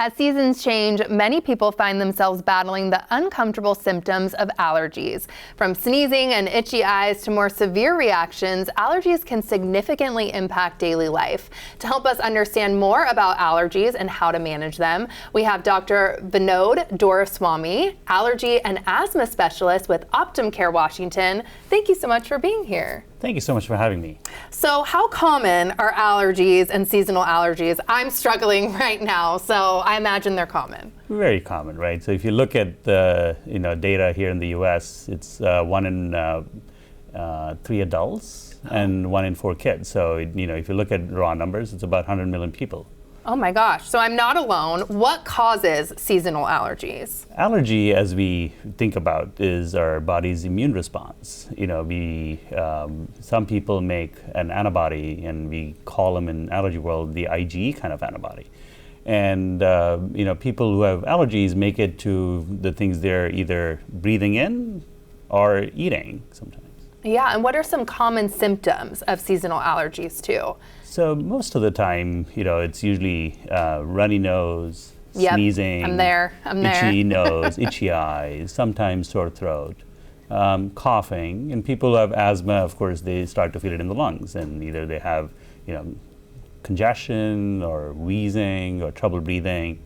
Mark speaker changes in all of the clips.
Speaker 1: As seasons change, many people find themselves battling the uncomfortable symptoms of allergies. From sneezing and itchy eyes to more severe reactions, allergies can significantly impact daily life. To help us understand more about allergies and how to manage them, we have Dr. Vinod Doraiswamy, allergy and asthma specialist with Optum Care Washington. Thank you so much for being here.
Speaker 2: Thank you so much for having me.
Speaker 1: So how common are allergies and seasonal allergies? I'm struggling right now, so I imagine they're common.
Speaker 2: Very common, right? So if you look at the data here in the U.S., it's 1 in 3 adults and 1 in 4 kids. So if you look at raw numbers, it's about 100 million people.
Speaker 1: Oh my gosh, so I'm not alone. What causes seasonal allergies?
Speaker 2: Allergy, as we think about, is our body's immune response. Some people make an antibody, and we call them in allergy world the IgE kind of antibody. And people who have allergies make it to the things they're either breathing in or eating sometimes.
Speaker 1: Yeah, and what are some common symptoms of seasonal allergies too?
Speaker 2: So most of the time, it's usually runny nose, sneezing,
Speaker 1: I'm there.
Speaker 2: itchy nose, itchy eyes, sometimes sore throat, coughing. And people who have asthma, of course, they start to feel it in the lungs, and either they have, congestion or wheezing or trouble breathing.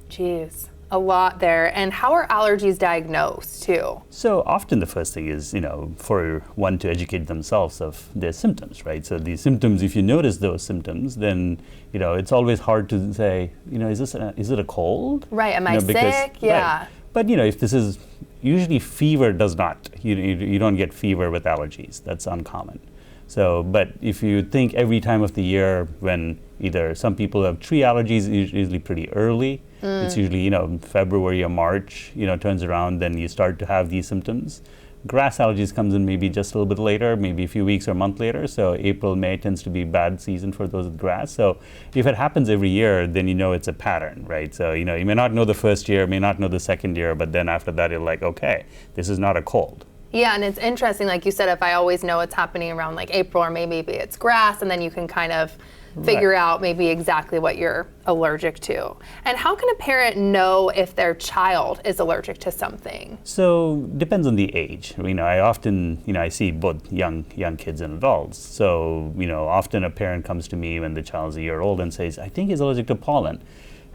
Speaker 1: Jeez. A lot there. And how are allergies diagnosed too?
Speaker 2: So often the first thing is, for one to educate themselves of their symptoms, right? So these symptoms, if you notice those symptoms, then, it's always hard to say, is it a cold?
Speaker 1: Right, am I sick? Yeah.
Speaker 2: Right. But, if this is, usually fever does not, you don't get fever with allergies. That's uncommon. So, but if you think every time of the year when either some people have tree allergies, usually pretty early. It's usually, February or March, turns around, then you start to have these symptoms. Grass allergies comes in maybe just a little bit later, maybe a few weeks or a month later. So April, May tends to be bad season for those with grass. So if it happens every year, then it's a pattern, right? So, you may not know the first year, may not know the second year, but then after that, you're like, okay, this is not a cold.
Speaker 1: Yeah, and it's interesting, like you said, if I always know it's happening around like April or maybe it's grass, and then you can kind of figure out maybe exactly what you're allergic to. And how can a parent know if their child is allergic to something?
Speaker 2: So depends on the age. I often, I see both young kids and adults. So, often a parent comes to me when the child's a year old and says, I think he's allergic to pollen.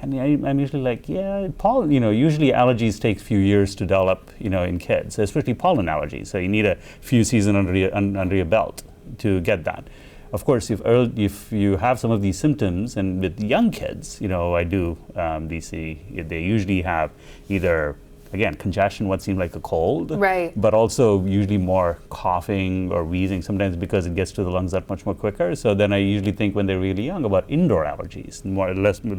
Speaker 2: And I'm usually like, yeah, pollen, usually allergies take a few years to develop, in kids, especially pollen allergies. So you need a few seasons under your belt to get that. Of course, if you have some of these symptoms, and with young kids, I do, they usually have either, again, congestion, what seems like a cold,
Speaker 1: right,
Speaker 2: but also usually more coughing or wheezing, sometimes because it gets to the lungs that much more quicker. So then I usually think when they're really young about indoor allergies,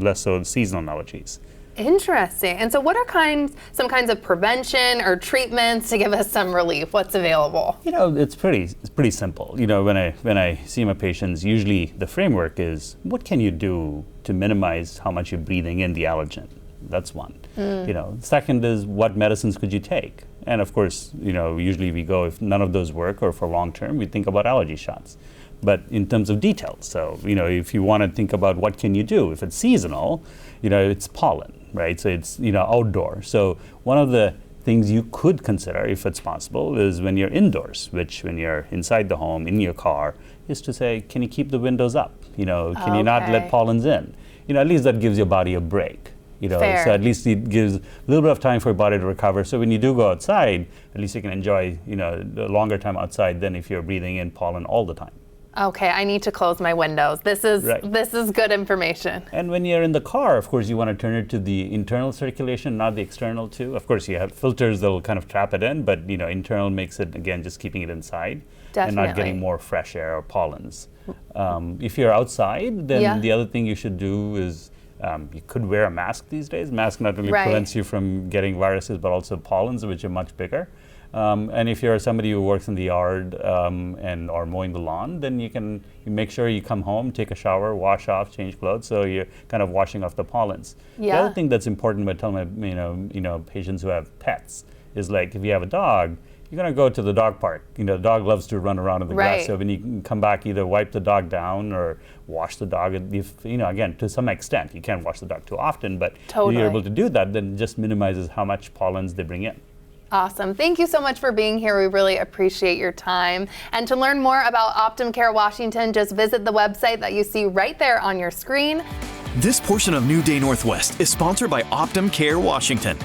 Speaker 2: less so seasonal allergies.
Speaker 1: Interesting. And so what are some kinds of prevention or treatments to give us some relief? What's available?
Speaker 2: It's pretty simple. When I see my patients, usually the framework is, what can you do to minimize how much you're breathing in the allergen? That's one. Second is, what medicines could you take? And of course, usually we go, if none of those work or for long term, we think about allergy shots. But in terms of details, so, if you want to think about what can you do, if it's seasonal, it's pollen, right? So it's, outdoor. So one of the things you could consider, if it's possible, is when you're indoors, which when you're inside the home, in your car, is to say, can you keep the windows up? Can you not let pollens in? At least that gives your body a break.
Speaker 1: Fair.
Speaker 2: So at least it gives a little bit of time for your body to recover. So when you do go outside, at least you can enjoy, the longer time outside than if you're breathing in pollen all the time.
Speaker 1: Okay, I need to close my windows. This is good information.
Speaker 2: And when you're in the car, of course, you want to turn it to the internal circulation, not the external too. Of course, you have filters that will kind of trap it in, but internal makes it, again, just keeping it inside.
Speaker 1: Definitely.
Speaker 2: And not getting more fresh air or pollens. If you're outside, then the other thing you should do is you could wear a mask these days. Mask not only prevents you from getting viruses, but also pollens, which are much bigger. And if you're somebody who works in the yard or mowing the lawn, then you make sure you come home, take a shower, wash off, change clothes, so you're kind of washing off the pollens. The other thing that's important when I tell my patients who have pets is, like, if you have a dog, you're going to go to the dog park. The dog loves to run around in the grass. So when you come back, either wipe the dog down or wash the dog. Again, to some extent, you can't wash the dog too often, but if you're able to do that, then it just minimizes how much pollens they bring in.
Speaker 1: Awesome. Thank you so much for being here. We really appreciate your time. And to learn more about Optum Care Washington, just visit the website that you see right there on your screen.
Speaker 3: This portion of New Day Northwest is sponsored by Optum Care Washington.